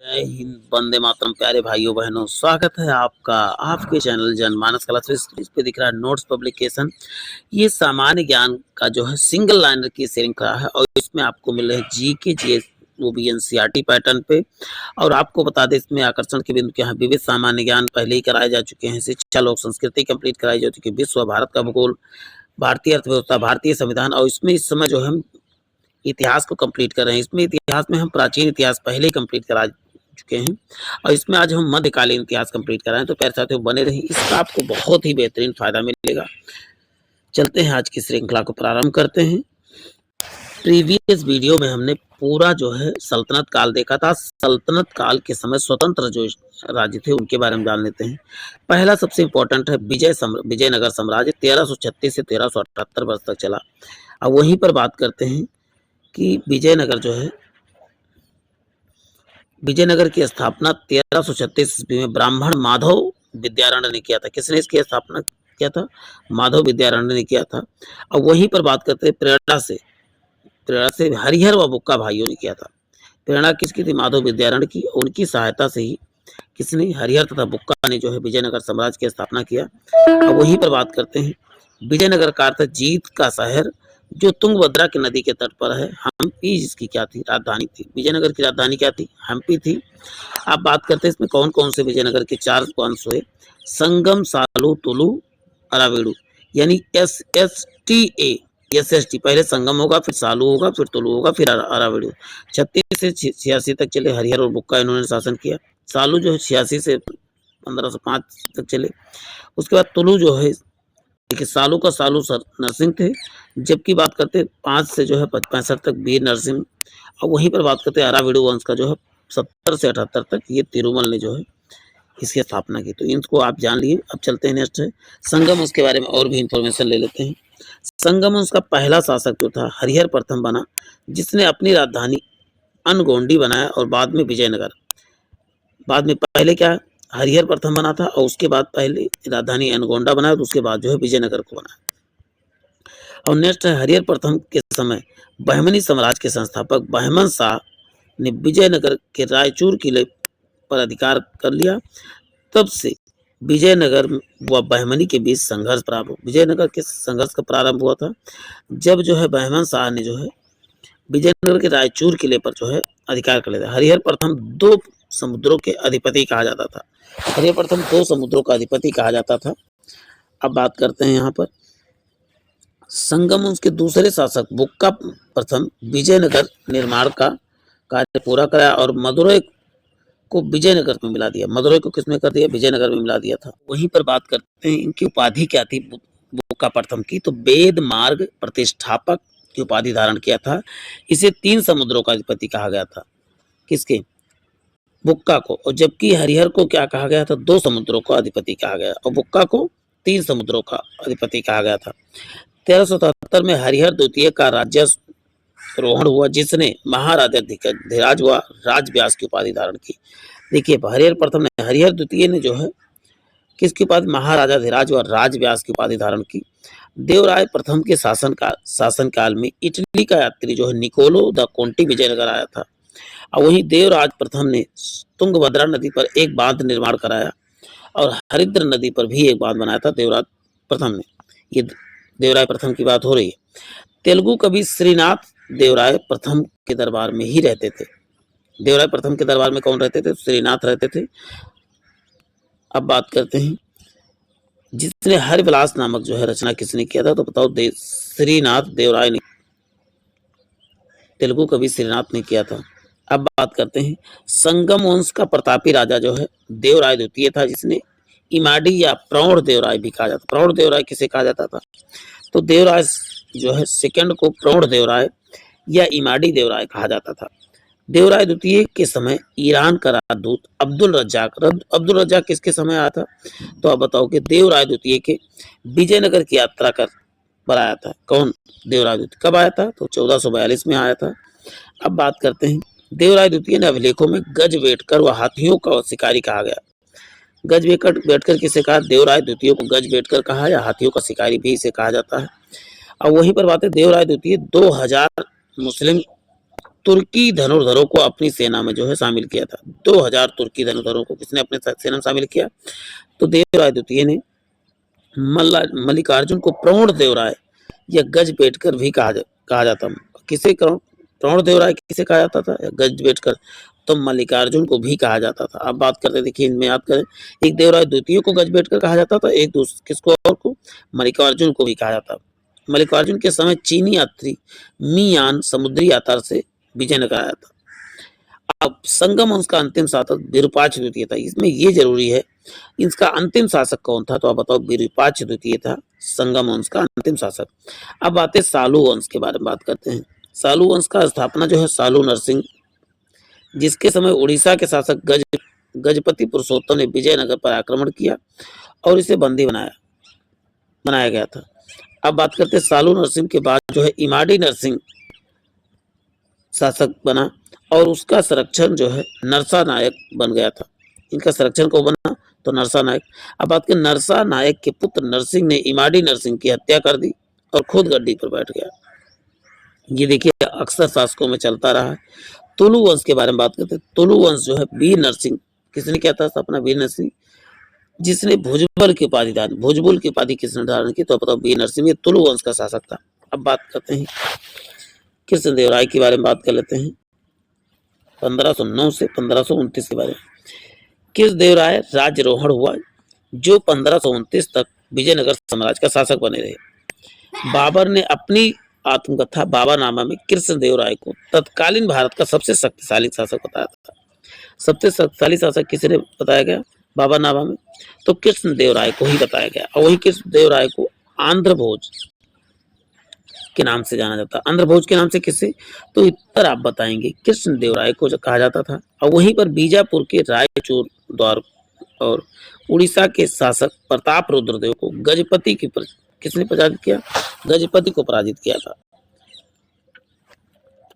जय हिंद, वंदे मातरम। प्यारे भाइयों बहनों, स्वागत है आपका आपके चैनल जनमानस कला। इस पे दिख रहा है नोट्स पब्लिकेशन। ये सामान्य ज्ञान का जो है सिंगल लाइनर की श्रृंखला है और इसमें आपको मिल रहे हैं जीके जीएस, वो भी एनसीईआरटी पैटर्न पे। और आपको बता दें, इसमें आकर्षण के बिंदु क्या है। विविध सामान्य ज्ञान पहले ही कराए जा चुके हैं। शिक्षा, लोक संस्कृति कंप्लीट कराई जा चुकी है। विश्व, भारत का भूगोल, भारतीय अर्थव्यवस्था, भारतीय संविधान, और इसमें इस समय जो है हम इतिहास को कंप्लीट कर रहे हैं। इसमें इतिहास में हम प्राचीन इतिहास पहले ही कंप्लीट करा चुके हैं और इसमें आज हम मध्यकालीन इतिहास कंप्लीट कर रहे हैं। तो प्यारे साथियों, बने रहिए, इसका आपको बहुत ही बेहतरीन फायदा मिलेगा। चलते हैं, आज की श्रृंखला को प्रारंभ करते हैं। प्रीवियस वीडियो में हमने पूरा जो है सल्तनत काल देखा था। सल्तनत काल के समय स्वतंत्र जो राज्य थे उनके बारे में जान लेते हैं। पहला सबसे इंपॉर्टेंट है विजयनगर साम्राज्य। 1336 से 1378 वर्ष तक चला। अब वहीं पर बात करते हैं कि विजयनगर जो है, विजयनगर की स्थापना 1336 ईस्वी में ब्राह्मण माधव विद्यारण्य ने किया था। किसने इसकी स्थापना किया था? माधव विद्यारण्य ने किया था। और वहीं पर बात करते हैं प्रेरणा से हरिहर व बुक्का भाइयों ने किया था। प्रेरणा किसकी थी? माधव विद्यारण्य की। उनकी सहायता से ही किसने? हरिहर तथा बुक्का ने जो है विजयनगर साम्राज्य की स्थापना किया। और वहीं पर बात करते हैं विजयनगर का अर्थ जीत का शहर, जो तुंगभद्रा की नदी के तट पर है। हम्पी जिसकी क्या थी? राजधानी थी। विजयनगर की राजधानी क्या थी? हम्पी थी। अब बात करते हैं इसमें कौन कौन से विजयनगर के 4 वंश हुए। संगम, सालू, तुलु, अरावेडु, यानी SST। पहले संगम होगा, फिर सालू होगा, फिर तुलु होगा, फिर अरावेडु। 36 से 86 तक चले हरिहर और बुक्का, इन्होंने शासन किया। सालू जो है 86 से 1505 तक चले। उसके बाद तुलु जो है, देखिए सालू का सालू नरसिंह थे। जबकि बात करते हैं 5 से जो है 65 तक वीर नरसिंह। और वहीं पर बात करते हैं अरावेडु वंश का जो है 70 से 78 तक, ये तिरुमल ने जो है इसकी स्थापना की। तो इनको आप जान लिए। अब चलते हैं नेक्स्ट है संगम। उसके बारे में और भी इंफॉर्मेशन ले लेते हैं। संगम वंश का पहला शासक जो था हरिहर प्रथम बना, जिसने अपनी राजधानी अनगोंडी बनाया और बाद में विजयनगर। बाद में पहले क्या हरिहर प्रथम बना था और उसके बाद पहले राजधानी अनगोंडा बनाया, तो उसके बाद जो है विजयनगर को बनाया। और नेक्स्ट है हरिहर प्रथम के समय बहमनी साम्राज्य के संस्थापक बहमन शाह ने विजयनगर के रायचूर किले पर अधिकार कर लिया। तब से विजयनगर व बहमनी के बीच संघर्ष प्रारंभ हुआ। विजयनगर के संघर्ष का प्रारंभ हुआ था जब जो है बहमन शाह ने जो है विजयनगर के रायचूर किले पर जो है अधिकार कर लिया था। हरिहर प्रथम 2 समुद्रों के अधिपति कहा जाता था। हरिहर प्रथम 2 समुद्रों का अधिपति कहा जाता था। अब बात करते हैं यहाँ पर संगम वंश के दूसरे शासक बुक्का प्रथम विजयनगर निर्माण का कार्य पूरा कराया और मदुरै को विजयनगर में मिला दिया। मदुरै को किसमें कर दिया? विजयनगर में मिला दिया था। वहीं पर बात करते हैं इनकी उपाधि क्या थी बुक्का प्रथम की। तो वेद मार्ग प्रतिष्ठापक की उपाधि धारण किया था। इसे 3 समुद्रों का अधिपति कहा गया था। किसके? बुक्का को। और जबकि हरिहर को क्या कहा गया था? 2 समुद्रों का अधिपति कहा गया और बुक्का को 3 समुद्रों का अधिपति कहा गया था। 1377 में हरिहर द्वितीय का राज्यारोहण हुआ, जिसने महाराजा धीराज व राजव्यास की उपाधि धारण की। देखिए हरिहर प्रथम ने, हरिहर द्वितीय ने जो है किसकी उपाधि? महाराजा धीराज व राजव्यास की उपाधि धारण की। देवराय प्रथम के शासनकाल में इटली का यात्री जो है निकोलो द कोंटी विजयनगर आया था। और वहीं देवराज प्रथम ने तुंगभद्रा नदी पर एक बांध निर्माण कराया और हरिद्र नदी पर भी एक बांध बनाया था देवराज प्रथम ने। ये देवराय प्रथम की बात हो रही है। तेलुगु कवि श्रीनाथ देवराय प्रथम के दरबार में ही रहते थे। देवराय प्रथम के दरबार में कौन रहते थे? श्रीनाथ रहते थे। अब बात करते हैं जिसने हरिविलास नामक जो है रचना किसने किया था? तो बताओ, श्रीनाथ देवराय ने, तेलुगु कवि श्रीनाथ ने किया था। अब बात करते हैं संगम वंश का प्रतापी राजा जो है देवराय द्वितीय था, जिसने इमाडी या प्रौढ़ देवराय भी कहा जाता। प्रौढ़ देवराय किसे कहा जाता था? तो देवराय जो है सेकंड को प्रौढ़ देवराय या इमाडी देवराय कहा जाता था। देवराय द्वितीय के समय ईरान का राजदूत अब्दुल रज्जाक किसके समय आया था? तो आप बताओ कि देवराय द्वितीय के विजयनगर की यात्रा पर आया था। कौन? देवराय द्वितीय। कब आया था? तो 1442 में आया था। अब बात करते हैं देवराय द्वितीय ने अभिलेखों में गज बैठकर व हाथियों का शिकारी कहा गया। गज बैठकर किसे कहा? देवराय द्वितीय को गज बैठकर कहा, या हाथियों का शिकारी भी इसे कहा जाता है। और वहीं पर बात है देवराय द्वितीय 2000 मुस्लिम तुर्की धनुर्धरों को अपनी सेना में जो है शामिल किया था। 2000 तुर्की धनुर्धरों को किसने अपने सेना में शामिल किया? तो देवराय द्वितीय ने। मल्लिकार्जुन को प्रौढ़ देवराय या गजबेटकर भी कहा जाता। किसे प्रौढ़ देवराय किसे कहा जाता था? गजबेटकर। तो मल्लिकार्जुन को भी कहा जाता था। अब बात करते, देखिए इनमें याद करें, एक देवराय द्वितीय को गजबेटकर कहा जाता था, एक दूसरे किसको और को? मल्लिकार्जुन को भी कहा जाता। मल्लिकार्जुन के समय चीनी यात्री मियान समुद्री यात्रा से विजयनगर आया था। अब संगम वंश का अंतिम शासक विरूपाक्ष द्वितीय था। इसमें ये जरूरी है, इसका अंतिम शासक कौन था? तो आप बताओ। विरूपाक्ष द्वितीय था संगम वंश का अंतिम शासक। अब आते सालू वंश के बारे में बात करते हैं। सालू वंश का स्थापना जो है सालू नरसिंह, जिसके समय उड़ीसा के शासक गजपति पुरुषोत्तम ने विजयनगर पर आक्रमण किया और इसे बंदी बनाया गया था। अब बात करते हैं सालू नरसिंह के बाद जो है इमाड़ी नरसिंह शासक बना और उसका संरक्षण जो है नरसा नायक बन गया था। इनका संरक्षण को बना तो नरसा नायक। अब बात करें, नरसा नायक के पुत्र नरसिंह ने इमाड़ी नरसिंह की हत्या कर दी और खुद गद्दी पर बैठ गया। ये देखिए अक्सर शासकों में चलता रहा है। तुलु वंश के बारे में बात करते हैं। तुलु वंश जो है वीर नरसिंह, किसने किया था स्थापना? वीर नरसिंह, जिसने भुजबल की उपाधि किसने धारण की? तो बताओ वीर नरसिंह। ये तुलु वंश का शासक था। अब बात करते हैं कृष्णदेवराय के बारे में बात कर लेते हैं। 1509 से 1529 के बारे में। कृष्णदेवराय राज्यरोहण हुआ जो 1529 तक विजयनगर साम्राज्य का शासक बने रहे। बाबर ने अपनी आत्मकथा बाबरनामा में कृष्णदेवराय को तत्कालीन भारत का सबसे शक्तिशाली शासक बताया था। सबसे शक्तिशाली शासक किसे बताया गया बाबरनामा में? तो कृष्णदेवराय को ही बताया गया। और वही कृष्णदेवराय को आंध्र भोज के नाम से जाना जाता। आंध्र भोज के नाम से किसे? तो उत्तर आप बताएंगे। कृष्णदेवराय को जो कहा जाता था। और वहीं पर बीजापुर के रायचूर द्वार और उड़ीसा के शासक प्रताप रुद्रदेव को गजपति की किसने पराजित किया? गजपति को पराजित किया था।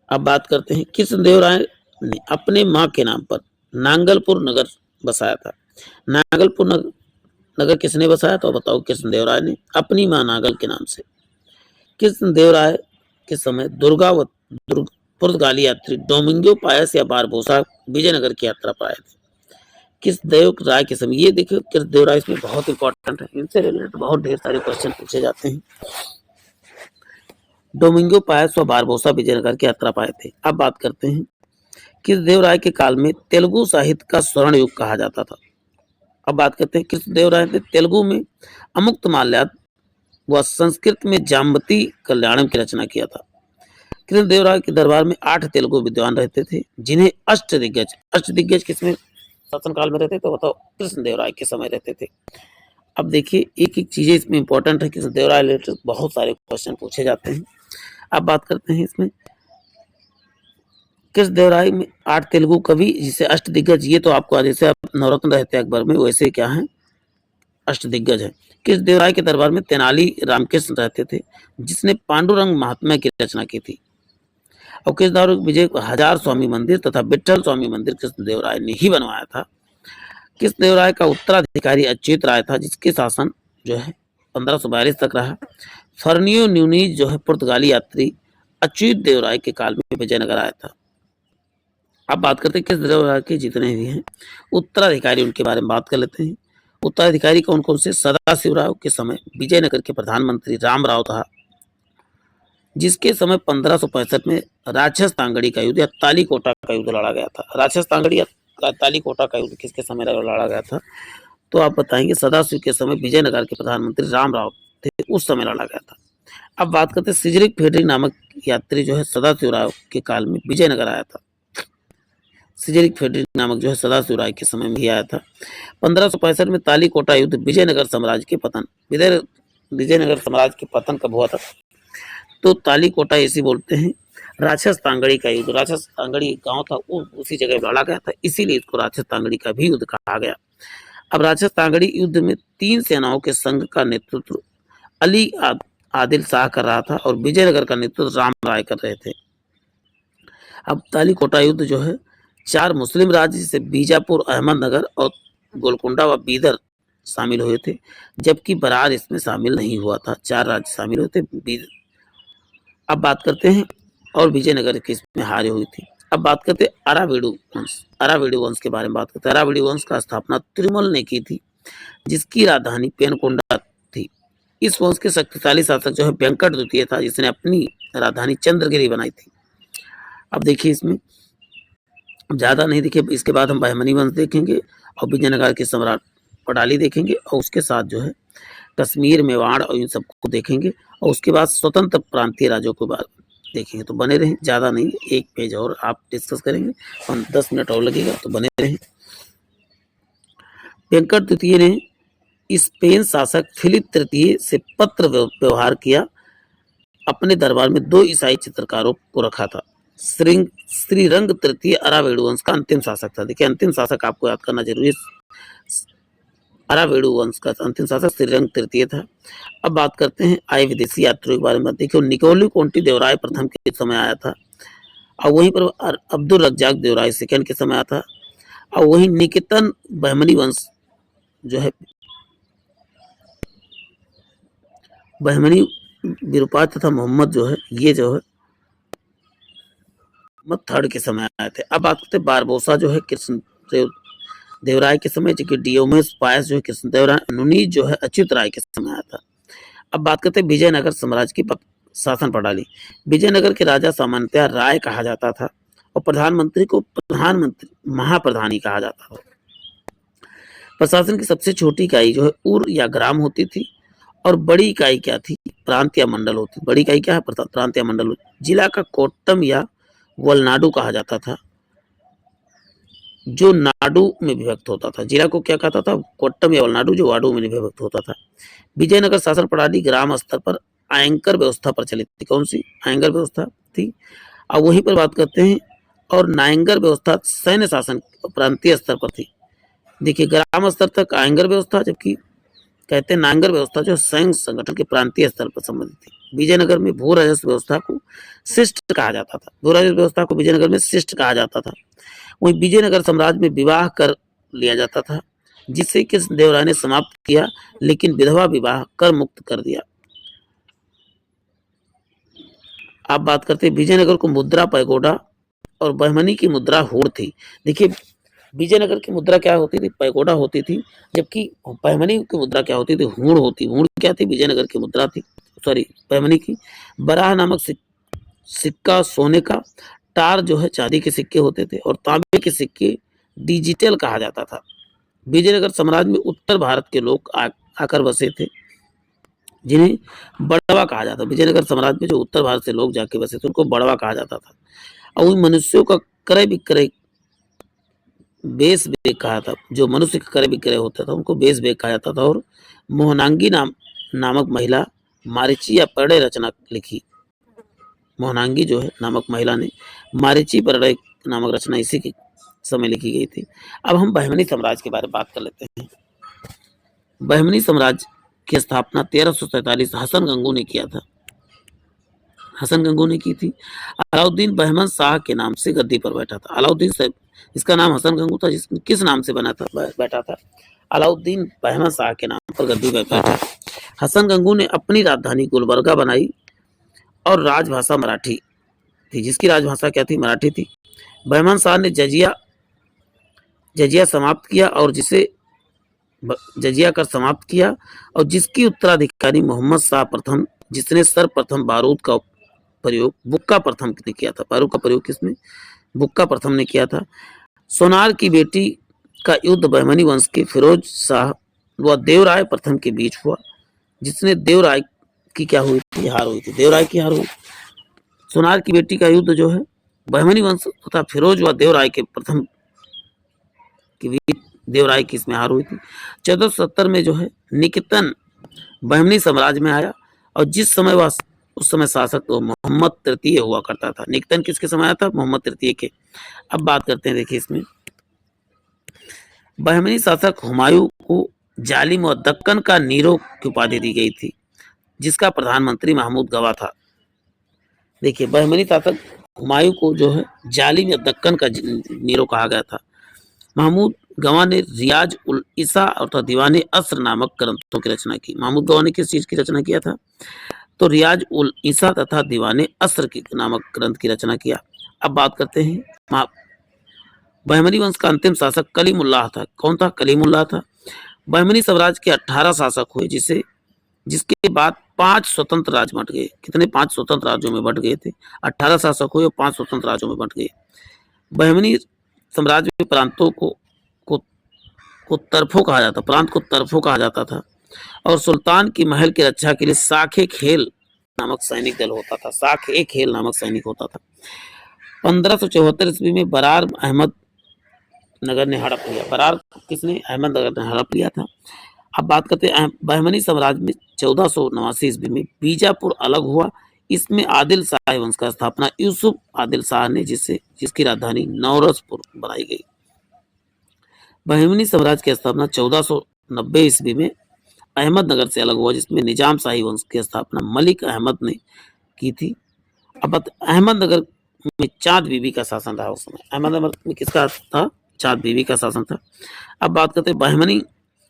अब बात करते हैं, कृष्णदेवराय ने अपने मां के नाम पर नांगलपुर नगर बसाया था। नांगलपुर नगर किसने बसाया? तो बताओ। कृष्णदेवराय ने अपनी मां नागल के नाम से। कृष्णदेवराय के समय पुर्तगाली यात्री डोमिंगो पायस या बारबोसा विजयनगर की यात्रा पर आए थे। कृष्णदेवराय के समय, ये देखिए कृष्णदेवराय इसमें बहुत इंपॉर्टेंट है, इनसे रिलेटेड बहुत ढेर सारे क्वेश्चन पूछे जाते हैं। डोमिंगो पायस व बारबोसा विजयनगर की यात्रा पर आए थे। अब बात करते हैं, कृष्णदेवराय के काल में तेलुगु साहित्य का स्वर्ण युग कहा जाता था। अब बात करते हैं, कृष्णदेवराय ने तेलुगु में अमुक्तमाल्याद व संस्कृत में जाम्बती कल्याणम की रचना किया था। कृष्णदेवराय के दरबार में 8 तेलुगु विद्वान रहते थे, जिन्हें अष्टदिग्गज किसमें शासनकाल में रहते? तो बताओ। कृष्णदेवराय के समय रहते थे। अब देखिए एक एक चीजें इसमें इंपॉर्टेंट है। कृष्णदेवराय रिलेटेड बहुत सारे क्वेश्चन पूछे जाते हैं। अब बात करते हैं इसमें कृष्णदेवराय में 8 तेलुगु कवि जिसे अष्टदिग्गज, ये तो आपको जैसे नवरत्न रहते अकबर में वैसे क्या है अष्टदिग्गज है। कृष्णदेवराय के दरबार में तेनाली रामकृष्ण रहते थे, जिसने पांडुरंग महात्म्य की रचना की थी। और कृष्णदेवराय विजय हजार स्वामी मंदिर तथा विठल स्वामी मंदिर कृष्णदेवराय ने ही बनवाया था। कृष्णदेवराय का उत्तराधिकारी अच्युत राय था, जिसके शासन जो है 1542 तक रहा। फर्नियो न्यूनीज जो है पुर्तगाली यात्री अच्युत देवराय के काल में विजयनगर आया था। अब बात करते हैं कृष्णदेवराय के जितने भी हैं उत्तराधिकारी, उनके बारे में बात कर लेते हैं। उत्तराधिकारी कौन कौन से? सदाशिवराव के समय विजयनगर के प्रधानमंत्री रामराव था, जिसके समय 1565 में राक्षस तांगड़ी का युद्ध या तालीकोटा का युद्ध लड़ा गया था। राक्षस तांगड़ी या तालीकोटा का युद्ध किसके समय लड़ा गया था? तो आप बताएंगे सदाशिव के समय विजयनगर के प्रधानमंत्री रामराव थे, उस समय लड़ा गया था। अब बात करते हैं सिजरिक फेडरी नामक यात्री जो है सदाशिवराव के काल में विजयनगर आया था। सिजरिक फेडरी नामक जो है सदाशिवराय के समय में ही आया था। 1565 में तालीकोटा युद्ध विजयनगर साम्राज्य के पतन कब हुआ था? तो तालीकोटा इसी बोलते हैं। राक्षस तांगड़ी का युद्ध, राक्षस तांगड़ी गांव था उसी जगह लड़ा गया था, इसीलिए इसको राक्षस तांगड़ी का भी युद्ध कहा गया। अब राक्षस तांगड़ी युद्ध में 3 सेनाओं के संघ का नेतृत्व अली आदिल शाह कर रहा था और विजयनगर का नेतृत्व राम राय कर रहे थे। अब तालीकोटा युद्ध जो है 4 मुस्लिम राज्य जैसे बीजापुर, अहमदनगर और गोलकुंडा व बीदर शामिल हुए थे, जबकि बरार इसमें शामिल नहीं हुआ था। 4 राज्य शामिल हुए थे। अब बात करते हैं और विजयनगर की इसमें हार हुई थी। अब बात करते हैं अरावेडु वंश। अरावेडु वंश के बारे में बात करते हैं। अरावेडु वंश का स्थापना तिरुमल ने की थी, जिसकी राजधानी पेनकोंडा थी। इस वंश के शक्तिशाली शासक जो है वेंकट द्वितीय था, जिसने अपनी राजधानी चंद्रगिरी बनाई थी। अब देखिए इसमें ज्यादा नहीं देखिए, इसके बाद हम बहमनी वंश देखेंगे और विजयनगर के सम्राट पटाली देखेंगे और उसके साथ जो है कश्मीर, मेवाड़ और इन सबको देखेंगे और उसके बाद स्वतंत्र प्रांतीय राज्यों के बाद देखेंगे। तो बने रहें, ज़्यादा नहीं, एक पेज और आप डिस्कस करेंगे और 10 मिनट और लगेगा, तो बने रहें। वेंकट द्वितीय ने स्पेन शासक फिलिप तृतीय से पत्र व्यवहार किया। अपने दरबार में 2 ईसाई चित्रकारों को रखा था। श्रीरंग तृतीय अरावेडु वंश का अंतिम शासक था। देखिए अंतिम शासक आपको याद करना जरूरी है। अरावेडु वंश का अंतिम शासक श्रीरंग तृतीय था। अब बात करते हैं आए विदेशी यात्रियों के बारे में। देखिए निकोली कोंटी देवराय प्रथम के समय आया था और वहीं पर अब्दुल रज्जाक देवराय सेकंड के समय आया था और वहीं निकेतन बहमनी वंश जो है बहमनी विरूपाक्ष तथा मोहम्मद जो है ये जो है थर्ड के समय आए थे। अब बात करते हैं बारबोसा जो है कृष्ण देवराय के समय, जबकि डियोमेस पायस जो है कृष्ण देवराय, नुनीज जो है अच्युत राय के समय आया था। अब बात करते हैं विजयनगर साम्राज्य की शासन प्रणाली। विजयनगर के राजा सामान्यतः राय कहा जाता था और प्रधानमंत्री को प्रधानमंत्री महाप्रधानी कहा जाता था। प्रशासन की सबसे छोटी इकाई जो है उर या ग्राम होती थी और बड़ी इकाई क्या थी, प्रांत या मंडल होती। बड़ी इकाई क्या है, प्रांत या मंडल। जिला का कोट्टम या वलनाडु कहा जाता था, जो नाडु में विभक्त होता था। जिला को क्या कहता था, कोट्टम या वलनाडु, जो वाडु में विभक्त होता था। विजयनगर शासन प्रणाली ग्राम स्तर पर आयंकर व्यवस्था प्रचलित थी। कौन सी आयंकर व्यवस्था थी, और वहीं पर बात करते हैं। और नायंगर व्यवस्था सैन्य शासन प्रांतीय स्तर पर थी। देखिए ग्राम स्तर तक आयंगर व्यवस्था, जबकि कहते हैं नायंगर व्यवस्था जो सैन्य संगठन के प्रांतीय स्तर पर संबंधित थी। विजयनगर में भू राजस्व व्यवस्था को शिष्ट कहा जाता था। भू राजस्व व्यवस्था को विजयनगर में शिष्ट कहा जाता था। वहीं विजयनगर साम्राज्य में विवाह कर लिया जाता था, जिसे कृष्ण देवराय ने समाप्त किया, लेकिन विधवा विवाह कर मुक्त कर दिया। आप बात करते हैं विजयनगर को मुद्रा पैगोडा और बहमनी की मुद्रा हूड़ थी। देखिए विजयनगर की मुद्रा क्या होती थी, पैगोडा होती थी, जबकि बहमनी की मुद्रा क्या होती थी, हूड़ होती। हूड़ क्या थी, विजयनगर की मुद्रा थी, सॉरी बहमनी की। बराह नामक सिक्का सोने का, टार जो है चांदी के सिक्के होते थे और तांबे के सिक्के डिजिटल कहा जाता था। विजयनगर साम्राज्य में उत्तर भारत के लोग आकर बसे थे, जिन्हें बड़वा कहा जाता। विजयनगर साम्राज्य में जो उत्तर भारत से लोग जाके बसे थे उनको बड़वा कहा जाता था। और उन मनुष्यों का क्रय विक्रय बेस बेग कहा था। जो मनुष्य का क्रय विक्रय होता था उनको बेस बेग कहा जाता था। और मोहनांगी नामक महिला मारीची या परड़े रचना लिखी। मोहनांगी जो है नामक महिला ने मारीची परड़े नामक रचना इसी के समय लिखी गई थी। अब हम बहमनी साम्राज्य के बारे में बात कर लेते हैं। बहमनी साम्राज्य की स्थापना 1347 हसन गंगू ने किया था। हसन गंगू ने की थी। अलाउद्दीन बहमन शाह के नाम से गद्दी पर बैठा था। अलाउद्दीन साहब, इसका नाम हसन गंगू था, किस नाम से बैठा था, अलाउद्दीन बहमन शाह के नाम पर गद्दी पर बैठा। हसन गंगू ने अपनी राजधानी गुलबर्गा बनाई और राजभाषा मराठी थी। जिसकी राजभाषा क्या थी, मराठी थी। बहमन शाह ने जजिया समाप्त किया और जिसकी उत्तराधिकारी मोहम्मद शाह प्रथम, जिसने सर्वप्रथम बारूद का प्रयोग बुक्का प्रथम ने किया था। बारूद का प्रयोग किसने, बुक्का प्रथम ने किया था। सोनार की बेटी का युद्ध बहमनी वंश के फिरोज शाह व देवराय प्रथम के बीच हुआ, जिसने देवराय की क्या हुई थी, हार हुई थी। देवराय की हार हुई। सोनार की बेटी का युद्ध जो है बहमनी वंश तथा फिरोज व देवराय के प्रथम के बीच देवराय की इसमें हार हुई थी। 1470 में जो है निकेतन बहमनी साम्राज्य में आया और जिस समय वह उस समय शासक तो मोहम्मद तृतीय हुआ करता था। निकेतन किसके समय आया था, मोहम्मद तृतीय के। अब बात करते हैं, देखिए इसमें बहमनी शासक हुमायूं को जालिम और दक्कन का नीरो की उपाधि दी गई थी, जिसका प्रधानमंत्री महमूद गवा था। देखिए बहमनी शासक हुमायूं को जो है जालिम या दक्कन का नीरो कहा गया था। महमूद गवा ने रियाज उल इसा और दीवाने अस्र नामक ग्रंथों की रचना की। महमूद गवा ने किस चीज की रचना किया था, तो रियाज उल ईसा तथा दीवाने असर की नामक ग्रंथ की रचना किया। अब बात करते हैं बहमनी वंश का अंतिम शासक कलीमुल्लाह था। कौन था? कलीमुल्लाह था। बहमनी साम्राज्य के 18 शासक हुए, जिसके बाद 5 स्वतंत्र राज्य बंट गए। कितने? 5 स्वतंत्र राज्यों में बंट गए थे। 18 शासक हुए और 5 स्वतंत्र राज्यों में बंट गए। बहमनी साम्राज्य के प्रांतों को को तरफों कहा जाता, प्रांत को तरफों कहा जाता था, और सुल्तान की महल की रक्षा के लिए साखे खेल नामक सैनिक दल होता था। साखे खेल नामक सैनिक होता था। 1574 ईस्वी में बरार अहमद नगर ने हड़प लिया। बरार किसने? अहमदनगर ने हड़प लिया था। अब बात करते हैं बहमनी साम्राज्य में 1489 ईस्वी में बीजापुर अलग हुआ। इसमें आदिल शाह वंश का स्थापना यूसुफ आदिल शाह ने जिसकी राजधानी नौरजपुर बनाई गई। बहमनी साम्राज्य की स्थापना 1490 ईस्वी में अहमदनगर से अलग हुआ, जिसमें निजाम शाही वंश की स्थापना मलिक अहमद ने की थी। अब अहमदनगर में चांद बीबी का शासन रहा उस समय। अहमदनगर में किसका था? चांद बीबी का शासन था। अब बात करते हैं बहमनी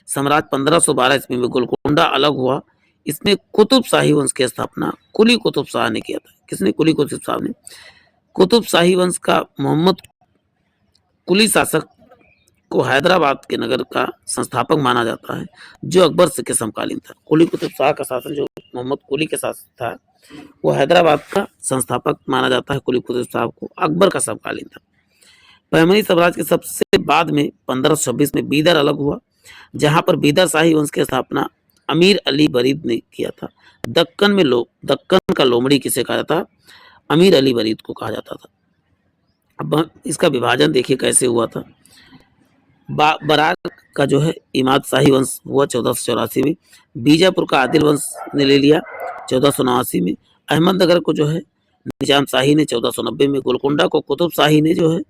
साम्राज्य 1512 ईस्वी में गोलकोंडा अलग हुआ। इसमें कुतुब शाही वंश की स्थापना कुली कुतुब शाह ने किया था। किसने? कुली कुतुब शाह ने। कुतुब शाही वंश का मोहम्मद कुली शासक को हैदराबाद के नगर का संस्थापक माना जाता है, जो अकबर के समकालीन था। कुली कुतुब शाह का शासन जो मोहम्मद कुली के साथ था, वो हैदराबाद का संस्थापक माना जाता है। कुली कुतुब शाह को अकबर का समकालीन था। बहमनी साम्राज्य के सबसे बाद में 1526 में बीदर अलग हुआ, जहां पर बीदर शाही वंश की स्थापना अमीर अली बरीद ने किया था। दक्कन का लोमड़ी किसे कहा जाता? अमीर अली बरीद को कहा जाता था। अब इसका विभाजन देखिए कैसे हुआ था। बरार का जो है इमाद शाही वंश हुआ 1484 में। बीजापुर का आदिल वंश ने ले लिया 1489 में। अहमदनगर को जो है निजाम शाही ने 1490 में। गोलकोंडा को कुतुब शाही ने जो है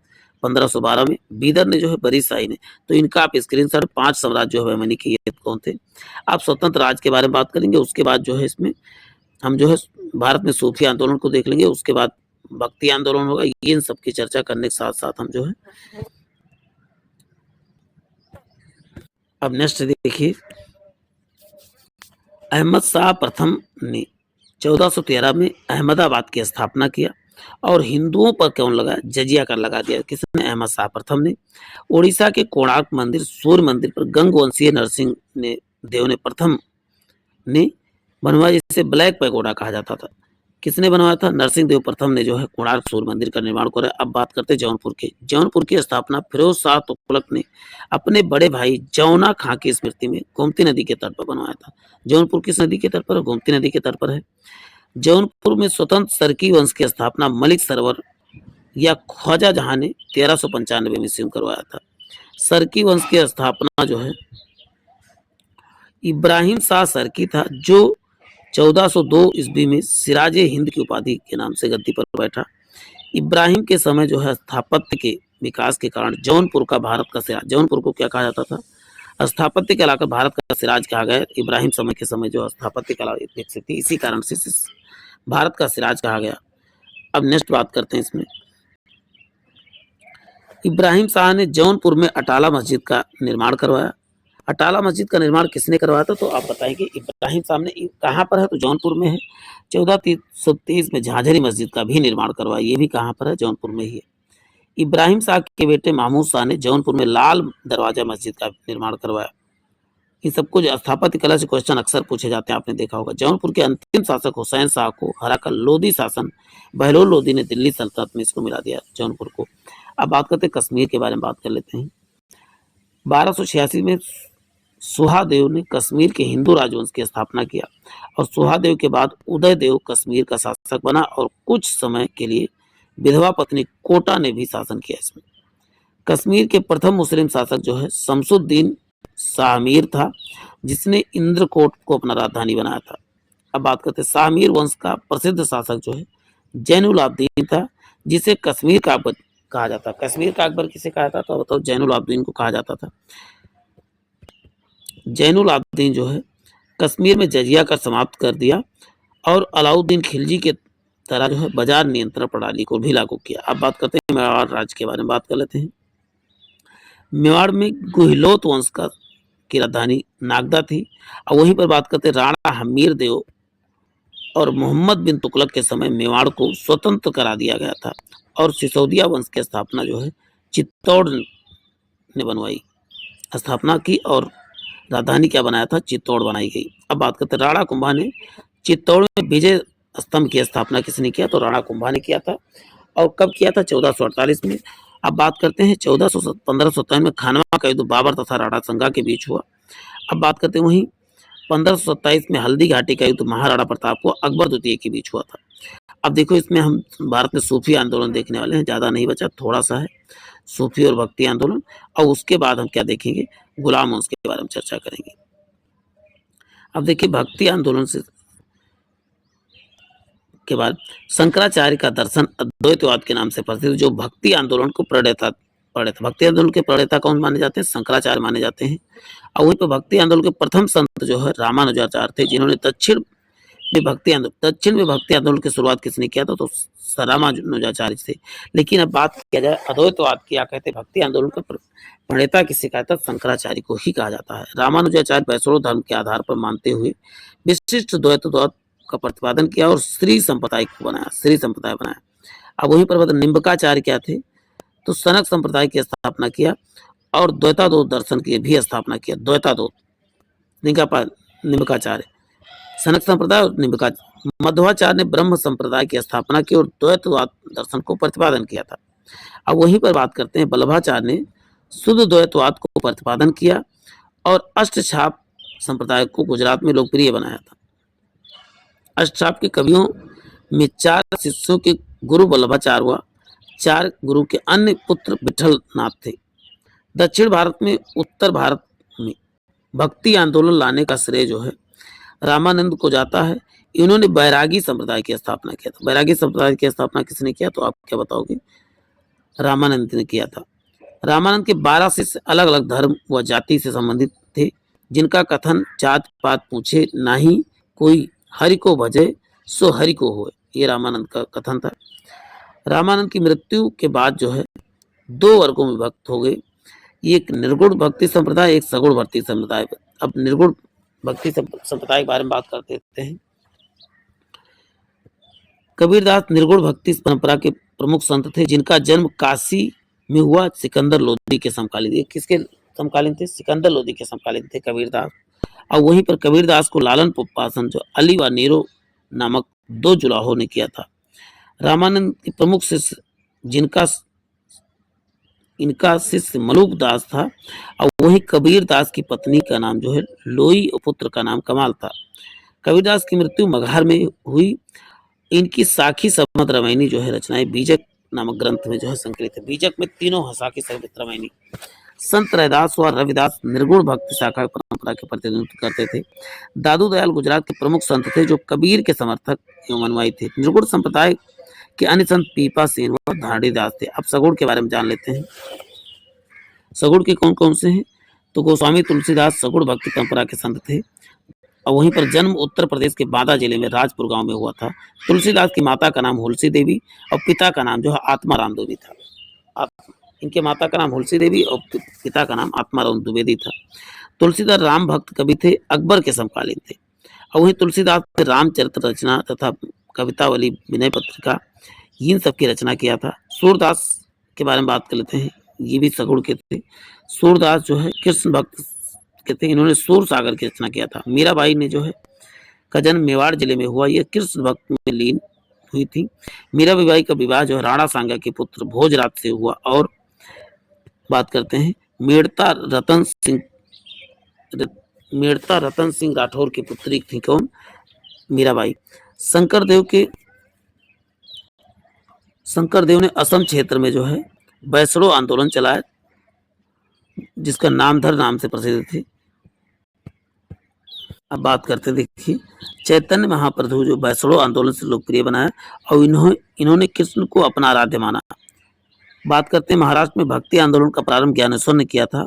1512 में। बीदर ने जो है बरीद शाही ने। तो इनका आप स्क्रीनशॉट 5 साम्राज्य जो है बहमनी के ये कौन थे। आप स्वतंत्र राज्य के बारे में बात करेंगे, उसके बाद जो है इसमें हम जो है भारत में सूफी आंदोलन को देख लेंगे, उसके बाद भक्ति आंदोलन होगा। ये इन सबकी चर्चा करने के साथ साथ हम जो है अब नेक्स्ट देखिए, अहमद शाह प्रथम ने 1413 में अहमदाबाद की स्थापना किया और हिंदुओं पर कौन लगा? जजिया कर लगा दिया। किसने? अहमद शाह प्रथम ने। ओडिशा के कोणार्क मंदिर सूर्य मंदिर पर गंगवंशीय नरसिंह ने देव ने प्रथम ने बनवाया, जिसे ब्लैक पैगोडा कहा जाता था। किसने बनवाया था? नरसिंह देव प्रथम ने जो है कोणार्क सूर्य मंदिर का निर्माण करा। अब बात करते हैं जौनपुर की। जौनपुर की स्थापना फिरोज शाह तुगलक ने अपने बड़े भाई जौना खां की स्मृति में गोमती नदी के तट पर बनवाया था। जौनपुर किस नदी के तट पर? गोमती नदी के तट पर है। जौनपुर में स्वतंत्र सरकी वंश की स्थापना मलिक सरवर या ख्वाजा जहां ने 1395 ईस्वी में करवाया था। सरकी वंश की स्थापना जो है इब्राहिम शाह सरकी था, जो 1402 ईस्वी में सिराजे हिंद की उपाधि के नाम से गद्दी पर बैठा। इब्राहिम के समय जो है स्थापत्य के विकास के कारण जौनपुर का भारत का सिराज, जौनपुर को क्या कहा जाता था? स्थापत्य कला का भारत का सिराज कहा गया। इब्राहिम समय के समय जो स्थापत्य कला विकसित थी, इसी कारण से भारत का सिराज कहा गया। अब नेक्स्ट बात करते हैं इसमें, इब्राहिम शाह ने जौनपुर में अटाला मस्जिद का निर्माण करवाया। अटाला मस्जिद का निर्माण किसने करवाया था? तो आप बताएंगे। इब्राहिम शाह ने। कहाँ पर है? तो जौनपुर में है। 1430 में झाझरी मस्जिद का भी निर्माण करवाया। ये भी कहाँ पर है? जौनपुर में ही है। इब्राहिम शाह के बेटे महमूद शाह ने जौनपुर में लाल दरवाजा मस्जिद का निर्माण करवाया। इन सबको जो स्थापत्य कला से क्वेश्चन अक्सर पूछे जाते हैं, आपने देखा होगा। जौनपुर के अंतिम शासक हुसैन शाह को हराकर लोधी शासन बहलोल लोधी ने दिल्ली सल्तनत में इसको मिला दिया, जौनपुर को। अब बात करते हैं कश्मीर के बारे में बात कर लेते हैं। 1286 में सुहादेव ने कश्मीर के हिंदू राजवंश की स्थापना किया और सुहादेव के बाद उदयदेव कश्मीर का शासक बना और कुछ समय के लिए विधवा पत्नी कोटा ने भी शासन किया इसमें। कश्मीर के प्रथम मुस्लिम शासक जो है शमसुद्दीन शाहमीर था, जिसने इंद्रकोट को अपना राजधानी बनाया था। अब बात करते हैं शाहमीर वंश का प्रसिद्ध शासक जो है जैनुल आबदीन था, जिसे कश्मीर का अकबर कहा जाता। कश्मीर का अकबर किसे कहा जाता? तो बताओ। जैनुल आबदीन को कहा जाता था। जैनुल आबदीन जो है कश्मीर में जजिया कर समाप्त कर दिया और अलाउद्दीन खिलजी के तरह जो है बाजार नियंत्रण प्रणाली को भी लागू किया। अब बात करते हैं मेवाड़ राज्य के बारे में बात कर लेते हैं। मेवाड़ में गुहिलोत वंश की राजधानी नागदा थी और वहीं पर बात करते हैं राणा हमीर देव और मोहम्मद बिन तुगलक के समय मेवाड़ को स्वतंत्र करा दिया गया था और सिसोदिया वंश की स्थापना जो है चित्तौड़ ने बनवाई, स्थापना की और राजधानी क्या बनाया था, चित्तौड़ बनाई गई। अब बात करते हैं राणा कुंभा ने चित्तौड़ में विजय स्तंभ की स्थापना किसने किया, तो राणा कुंभा ने किया था। और कब किया था, 1448 में। अब बात करते हैं 1557 में खानवा का युद्ध बाबर तथा राणा संगा के बीच हुआ। अब बात करते हैं वहीं 1527 में हल्दी घाटी का युद्ध महाराणा प्रताप को अकबर द्वितीय के बीच हुआ था। अब देखो इसमें हम भारत में सूफी आंदोलन देखने वाले हैं, ज्यादा नहीं बचा, थोड़ा सा है सूफी और भक्ति आंदोलन। और उसके बाद हम क्या देखेंगे, गुलाम वंश के बारे में चर्चा करेंगे। अब देखिए भक्ति आंदोलन से के बाद शंकराचार्य का दर्शन अद्वैतवाद के नाम से प्रसिद्ध, जो भक्ति आंदोलन को प्रणेता भक्ति आंदोलन के प्रणेता कौन माने जाते हैं, शंकराचार्य माने जाते हैं। और वहीं पर भक्ति आंदोलन के प्रथम संत जो है रामानुजाचार्य थे, जिन्होंने दक्षिण में भक्ति आंदोलन की शुरुआत किसने किया था, तो रामानुजाचार्य थे। लेकिन अब बात किया जाए अद्वैतवाद की, क्या कहते हैं भक्ति आंदोलन का प्रणेता किसे कहता है, शंकराचार्य को ही कहा जाता है। रामानुजाचार्य वैष्णव धर्म के आधार पर मानते हुए विशिष्ट द्वैतवाद का प्रतिपादन किया और श्री संप्रदाय बनाया। अब वहीं पर निम्बकाचार्य क्या थे, तो सनक संप्रदाय की स्थापना किया और द्वैताद्वैत दर्शन की भी स्थापना किया। द्वैताद्वैत निम्बकाचार्य, सनक संप्रदाय और निम्बकाचार्य। मध्वाचार्य ने ब्रह्म संप्रदाय की स्थापना की और द्वैतवाद दर्शन को प्रतिपादन किया था। अब वहीं पर बात करते हैं बल्लभाचार्य ने शुद्ध द्वैतवाद को प्रतिपादन किया और अष्टछाप संप्रदाय को गुजरात में लोकप्रिय बनाया था। अष्टछाप के कवियों में 4 शिष्यों के गुरु बल्लभाचार्य हुआ, 4 गुरु के अन्य पुत्र विठल नाथ थे। दक्षिण भारत में उत्तर भारत में भक्ति आंदोलन लाने का श्रेय जो है रामानंद को जाता है। इन्होंने बैरागी संप्रदाय की स्थापना किया था। बैरागी संप्रदाय की स्थापना किसने किया, तो आप क्या बताओगे, रामानंद ने किया था। रामानंद के 12 शिष्य अलग अलग धर्म व जाति से संबंधित थे, जिनका कथन जात पात पूछे नाही कोई, हरि को भजे सो हरि को होए, ये रामानंद का कथन था। रामानंद की मृत्यु के बाद जो है 2 वर्गों में विभक्त हो गए, एक निर्गुण भक्ति संप्रदाय, एक सगुण भक्ति संप्रदाय। अब निर्गुण भक्ति संप्रदाय के बारे में बात करते हैं। कबीरदास निर्गुण भक्ति परंपरा के प्रमुख संत थे, जिनका जन्म काशी में हुआ सिकंदर लोदी के समकालीन। ये किसके समकालीन थे, सिकंदर लोदी के समकालीन थे कबीरदास। और वहीं पर कबीरदास को लालन उपासन जो अली व नीरो नामक 2 जुलाहों ने किया था। रामानंद के प्रमुख शिष्य इनका शिष्य मलूक दास था और वहीं कबीरदास की पत्नी का नाम जो है लोई और पुत्र का नाम कमाल था। कबीरदास की मृत्यु मगहर में हुई। इनकी साखी समत रामायणी जो है रचनाएं बीजक नामक ग्रंथ में जो है संकलित है। बीजक में तीनों साखी समत रामायणी। संत रैदास व रविदास निर्गुण भक्ति शाखा परंपरा के प्रतिनिधित्व करते थे। दादू दयाल गुजरात के प्रमुख संत थे, जो कबीर के समर्थक एवं अनुयायी थे। निर्गुण संप्रदाय के अन्य संत पीपा सेन व धाड़ीदास थे। अब सगुण के बारे में जान लेते हैं। सगुण के कौन कौन से हैं, तो गोस्वामी तुलसीदास सगुण भक्ति परंपरा के संत थे और वहीं पर जन्म उत्तर प्रदेश के बांदा जिले में राजपुर गांव में हुआ था। तुलसीदास की माता का नाम हुलसी देवी और पिता का नाम जो है आत्माराम द्विवेदी था। इनके माता का नाम हुलसी देवी और पिता का नाम आत्माराम द्विवेदी था। तुलसीदास राम भक्त कवि थे, अकबर के समकालीन थे। और वहीं तुलसीदास ने रामचरित्र रचना तथा कवितावली, विनय पत्रिका, इन सब की रचना किया था। सूरदास के बारे में बात कर लेते हैं, ये भी सगुण के थे। सूरदास जो है कृष्ण भक्त के थे, इन्होंने सूर सागर की रचना किया था। मीराबाई ने जो है का जन्म मेवाड़ जिले में हुआ, ये कृष्ण भक्त में लीन हुई थी। मीराबाई का विवाह जो है राणा सांगा के पुत्र भोजराज से हुआ। और बात करते हैं मेड़ता रतन सिंह राठौर की पुत्री थी कौन, मीराबाई। शंकरदेव ने असम क्षेत्र में जो है वैष्णव आंदोलन चलाया, जिसका नामधर नाम से प्रसिद्ध थी। अब बात करते देखिए चैतन्य महाप्रभु जो वैष्णव आंदोलन से लोकप्रिय बनाया और इन्होंने कृष्ण को अपना आराध्य माना। बात करते हैं महाराष्ट्र में भक्ति आंदोलन का प्रारंभ ज्ञानेश्वर ने किया था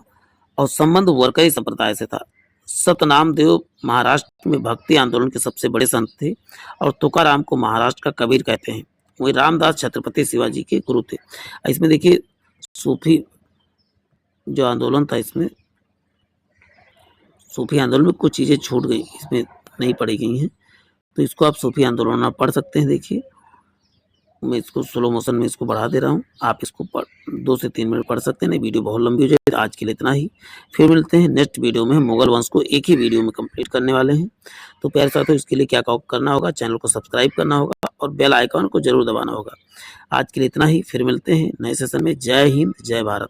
और संबंध वरकरी संप्रदाय से था। सतनाम देव महाराष्ट्र में भक्ति आंदोलन के सबसे बड़े संत थे और तुकाराम को महाराष्ट्र का कबीर कहते हैं। वही रामदास छत्रपति शिवाजी के गुरु थे। इसमें देखिए सूफी जो आंदोलन था, इसमें सूफी आंदोलन में कुछ चीजें छूट गई, इसमें नहीं पढ़ी गई हैं, तो इसको आप सूफी आंदोलन आप पढ़ सकते हैं। देखिए मैं इसको स्लो मोशन में इसको बढ़ा दे रहा हूँ, आप इसको 2 से 3 मिनट पढ़ सकते हैं। नहीं वीडियो बहुत लंबी हो जाएगी, आज के लिए इतना ही। फिर मिलते हैं नेक्स्ट वीडियो में। हम मुगल वंश को एक ही वीडियो में कंप्लीट करने वाले हैं। तो प्यारे साथियों, इसके लिए क्या करना होगा, चैनल को सब्सक्राइब करना होगा और बेल आइकन को जरूर दबाना होगा। आज के लिए इतना ही, फिर मिलते हैं नए सेशन में। जय हिंद, जय भारत।